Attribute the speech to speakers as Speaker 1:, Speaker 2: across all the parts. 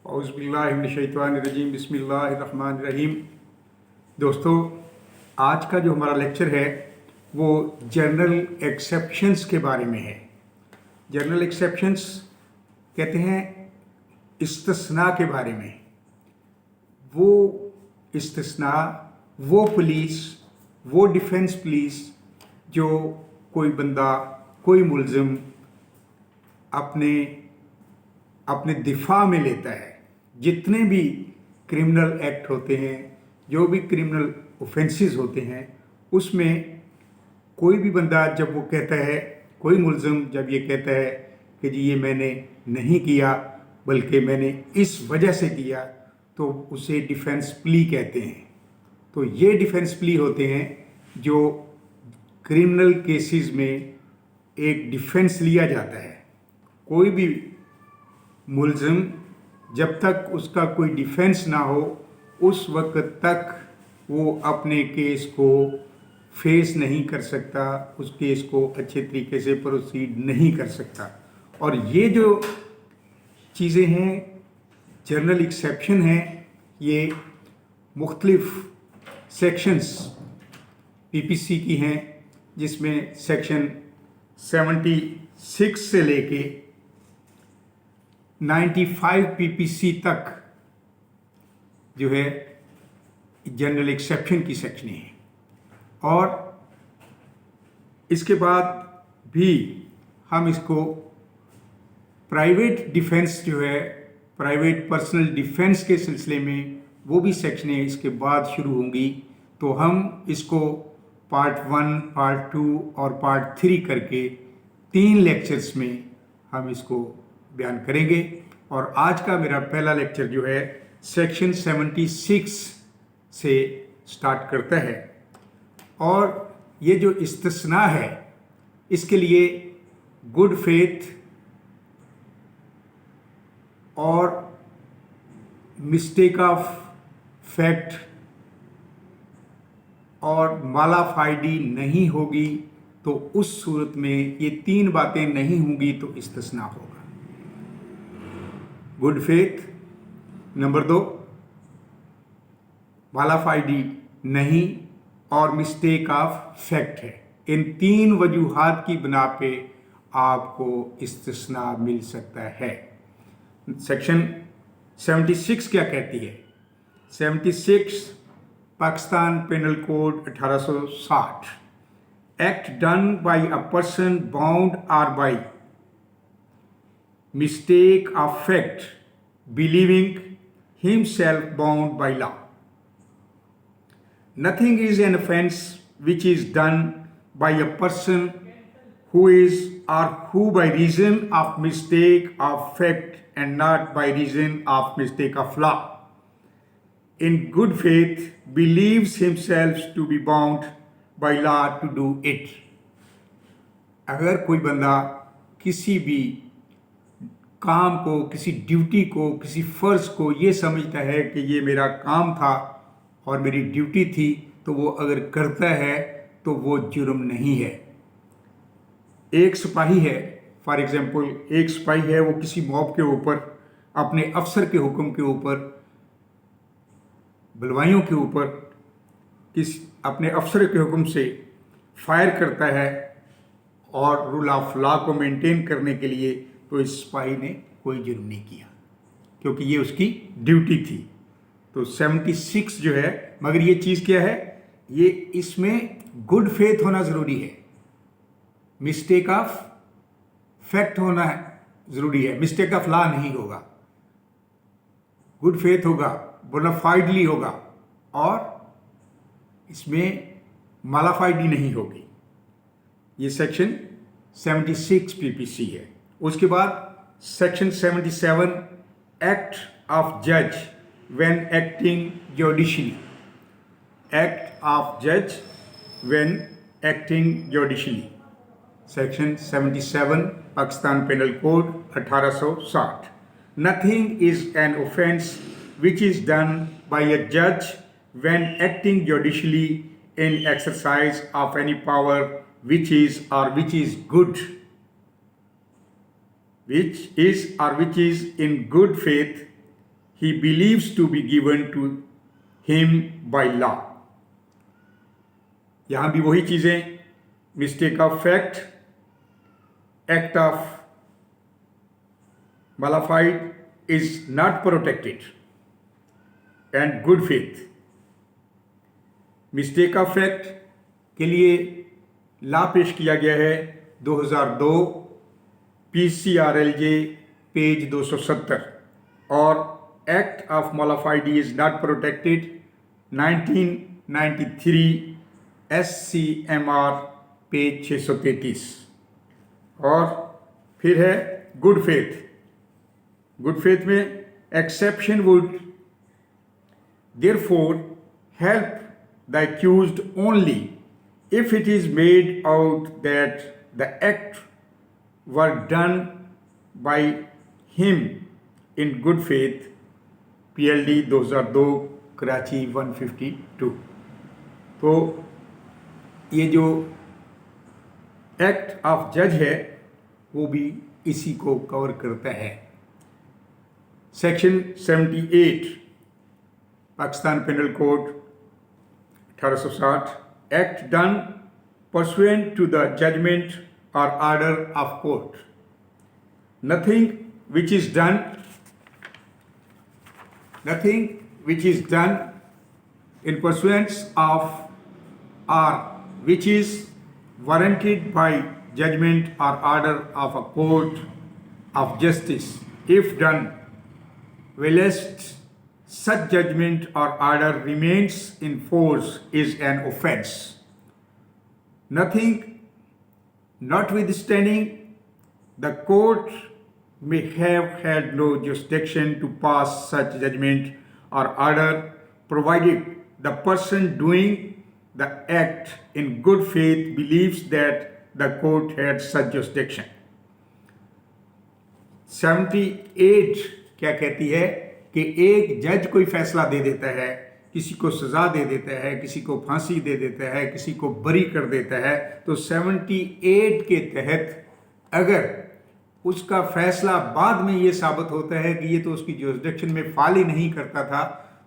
Speaker 1: औज़ुबिल्लाहिमिनश्शैतानिर्रजीम बिस्मिल्लाहिर्रहमानिर्रहीम। दोस्तों, आज का जो हमारा लेक्चर है वो जर्नल एक्सेप्शंस के बारे में है। जर्नल एक्सेप्शंस कहते हैं इस्तिस्ना के बारे में। वो इस्तिस्ना, वो पुलिस, वो डिफेंस पुलिस जो कोई बंदा, कोई मुल्ज़िम अपने दिफा में लेता है। जितने भी क्रिमिनल एक्ट होते हैं, जो भी क्रिमिनल ऑफेंसेस होते हैं, उसमें कोई भी बंदा जब वो कहता है, कोई मुल्ज़िम जब ये कहता है कि जी ये मैंने नहीं किया बल्कि मैंने इस वजह से किया, तो उसे डिफेंस प्ली कहते हैं। तो ये डिफेंस प्ली होते हैं जो क्रिमिनल केसेस में एक डिफेंस लिया जाता है। कोई भी मुल्ज़िम जब तक उसका कोई डिफेंस ना हो, उस वक्त तक वो अपने केस को फेस नहीं कर सकता, उस केस को अच्छे तरीके से प्रोसीड नहीं कर सकता। और ये जो चीज़ें हैं, जर्नल एक्सेप्शन हैं, ये मुख्तलिफ सेक्शंस पीपीसी की हैं, जिसमें सेक्शन 76 से लेके 95 पीपीसी तक जो है जनरल एक्सेप्शन की सेक्शन है। और इसके बाद भी हम इसको प्राइवेट डिफेंस जो है, प्राइवेट पर्सनल डिफेंस के सिलसिले में वो भी सेक्शनें इसके बाद शुरू होंगी। तो हम इसको पार्ट 1, पार्ट 2 और पार्ट 3 करके 3 लेक्चर्स में हम इसको बयान करेंगे। और आज का मेरा पहला लेक्चर जो है सेक्शन 76 से स्टार्ट करता है। और ये जो इस्तिस्ना है, इसके लिए गुड फेथ और मिस्टेक ऑफ फैक्ट और मालाफाइडी नहीं होगी, तो उस सूरत में ये 3 बातें नहीं होंगी तो इस्तिस्ना होगा। गुड फेथ नंबर 2, मालाफाइडी नहीं, और मिस्टेक ऑफ फैक्ट है। इन 3 वजूहात की बिना पे आपको इस्तिस्ना मिल सकता है। सेक्शन 76 क्या कहती है? 76 Pakistan penal code 1860, act done by a person bound or by mistake of fact, believing himself bound by law. Nothing is an offense which is done by a person who is or who by reason of mistake of fact and not by reason of mistake of law, in good faith believes himself to be bound by law to do it. अगर कोई बंदा किसी भी काम को, किसी duty को, किसी फ़र्ज़ को ये समझता है कि ये मेरा काम था और मेरी ड्यूटी थी, तो वो अगर करता है तो वो जुर्म नहीं है। एक सिपाही है, फॉर एग्ज़ाम्पल एक सिपाही है, वो किसी मॉब के ऊपर, अपने अफसर के हुक्म के ऊपर, बलवाइयों के ऊपर, अपने अफसर के हुक्म से फायर करता है और रूल ऑफ लॉ को मेंटेन करने के लिए, तो इस सिपाही ने कोई जुर्म नहीं किया क्योंकि ये उसकी ड्यूटी थी। तो 76 जो है, मगर ये चीज़ क्या है, ये इसमें गुड फेथ होना ज़रूरी है, मिस्टेक ऑफ फैक्ट होना ज़रूरी है। मिस्टेक ऑफ लॉ नहीं होगा, गुड फेथ होगा, बोनाफाइडली होगा, और इसमें मालाफाइडी नहीं होगी। ये सेक्शन 76 पीपीसी है। उसके बाद सेक्शन 77, एक्ट ऑफ जज when acting judicially, act of जज when acting judicially, section 77 Pakistan penal code 1860। Nothing is an offence which is done by अ जज when acting judicially in exercise of any power which is or which is good, which is or which is in good faith he believes to be given to him by law. यहाँ भी वही चीज़ें, mistake of fact, act of mala fide is not protected, and good faith. Mistake of fact के लिए law पेश किया गया है 2002 PCRLJ पेज 270, और act of mala fide is not protected 1993 SCMR page 633। और फिर है गुड फेथ। गुड फेथ में exception would therefore help the accused only if it is made out that the act were done by him in good faith, PLD 2002 Karachi 152। तो ये जो act of जज है वो भी इसी को कवर करता है। Section 78 Pakistan penal code 1860, act done pursuant to the judgment or order of court. Nothing which is done in pursuance of or which is warranted by judgment or order of a court of justice, if done whilst such judgment or order remains in force, is an offense. Nothing notwithstanding, the court may have had no jurisdiction to pass such judgment or order, provided the person doing the act in good faith believes that the court had such jurisdiction. 78 क्या कहती है कि एक जज कोई फैसला दे देता है, किसी को सज़ा दे देता है, किसी को फांसी दे देता है, किसी को बरी कर देता है, तो 78 के तहत अगर उसका फैसला बाद में ये साबित होता है कि ये तो उसकी जुरिसडिक्शन में फाल ही नहीं करता था,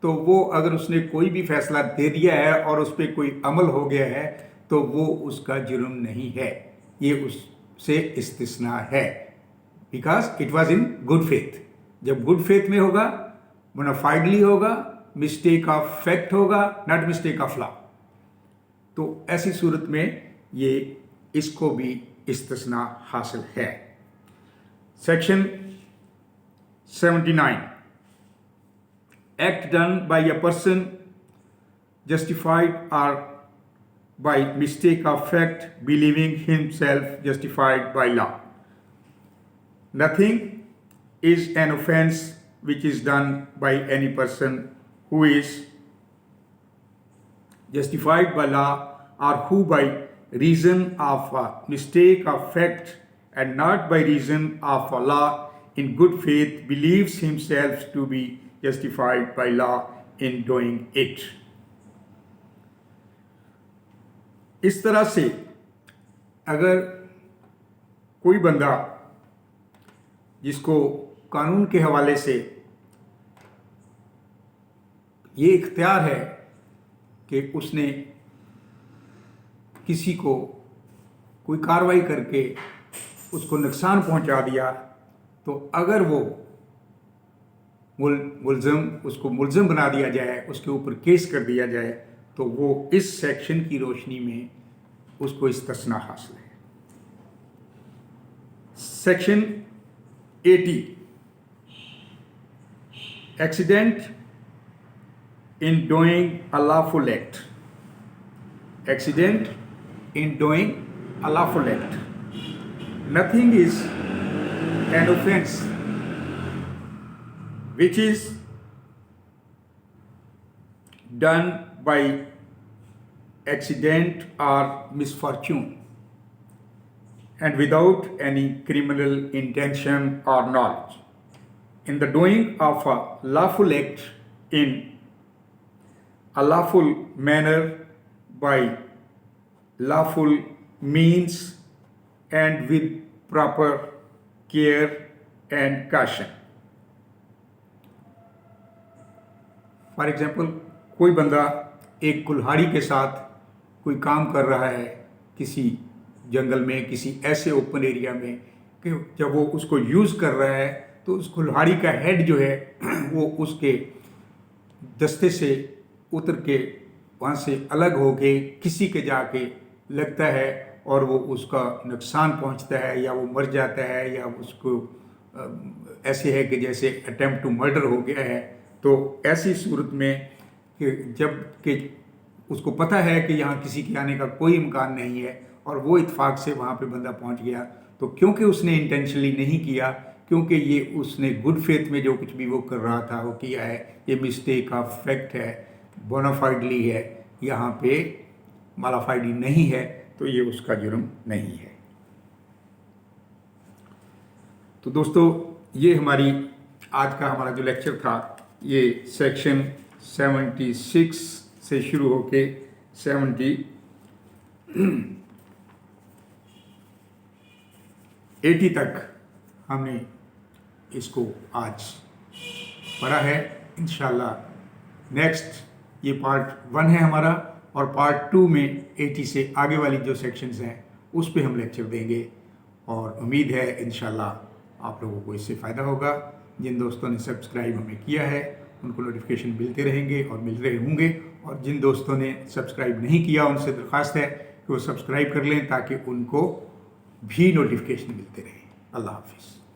Speaker 1: तो वो अगर उसने कोई भी फैसला दे दिया है और उस पर कोई अमल हो गया है तो वो उसका जुर्म नहीं है, ये उससे इस्तिस्ना है, because it was in good faith. जब गुड फेथ में होगा, बोनाफाइडली होगा, मिस्टेक ऑफ फैक्ट होगा, नॉट मिस्टेक ऑफ लॉ, तो ऐसी सूरत में ये इसको भी इस्तिस्ना हासिल है। Section 79, act done by a person justified or by mistake of fact believing himself justified by law. Nothing is an offense which is done by any person who is justified by law or who by reason of a mistake of fact and not by reason of a law in good faith believes himself to be justified by law in doing it. इस तरह से अगर कोई बंदा जिसको कानून के हवाले से ये इख्तियार है कि उसने किसी को कोई कार्रवाई करके उसको नुकसान पहुंचा दिया, तो अगर वो उसको मुल्ज़िम बना दिया जाए, उसके ऊपर केस कर दिया जाए, तो वो इस सेक्शन की रोशनी में उसको इस्तिस्ना हासिल है। Section 80, accident in doing a lawful act. Accident in doing a lawful act. Nothing is an offense which is done by accident or misfortune and without any criminal intention or knowledge. In the doing of a lawful act in a lawful manner by lawful means and with proper care and caution. For example कोई बंदा एक कुल्हाड़ी के साथ कोई काम कर रहा है किसी जंगल में, किसी ऐसे ओपन एरिया में कि जब वो उसको यूज़ कर रहा है तो उस कुल्हाड़ी का हेड जो है वो उसके दस्ते से उतर के वहाँ से अलग होके किसी के जाके लगता है और वो उसका नुकसान पहुँचता है या वो मर जाता है या उसको ऐसे है कि जैसे अटेम्प्ट टू मर्डर हो गया है। तो ऐसी सूरत में कि जब कि उसको पता है कि यहाँ किसी के आने का कोई इम्कान नहीं है और वो इत्फाक से वहाँ पे बंदा पहुँच गया, तो क्योंकि उसने इंटेंशनली नहीं किया, क्योंकि ये उसने गुड फेथ में जो कुछ भी वो कर रहा था वो किया है, ये मिस्टेक का फैक्ट है, बोनाफाइडली है, यहाँ पे मालाफाइडली नहीं है, तो ये उसका जुर्म नहीं है। तो दोस्तों ये हमारी आज का हमारा जो लेक्चर था ये सेक्शन 76 से शुरू होके 80 तक हमने इसको आज पढ़ा है। इंशाल्लाह नेक्स्ट ये पार्ट 1 है हमारा और पार्ट 2 में 80 से आगे वाली जो सेक्शंस हैं उस पे हम लेक्चर देंगे और उम्मीद है इंशाल्लाह आप लोगों को इससे फ़ायदा होगा। जिन दोस्तों ने सब्सक्राइब हमें किया है उनको नोटिफिकेशन मिलते रहेंगे और मिल रहे होंगे, और जिन दोस्तों ने सब्सक्राइब नहीं किया उनसे दरख्वास्त है कि वो सब्सक्राइब कर लें ताकि उनको भी नोटिफिकेशन मिलते रहें। अल्लाह हाफिज़।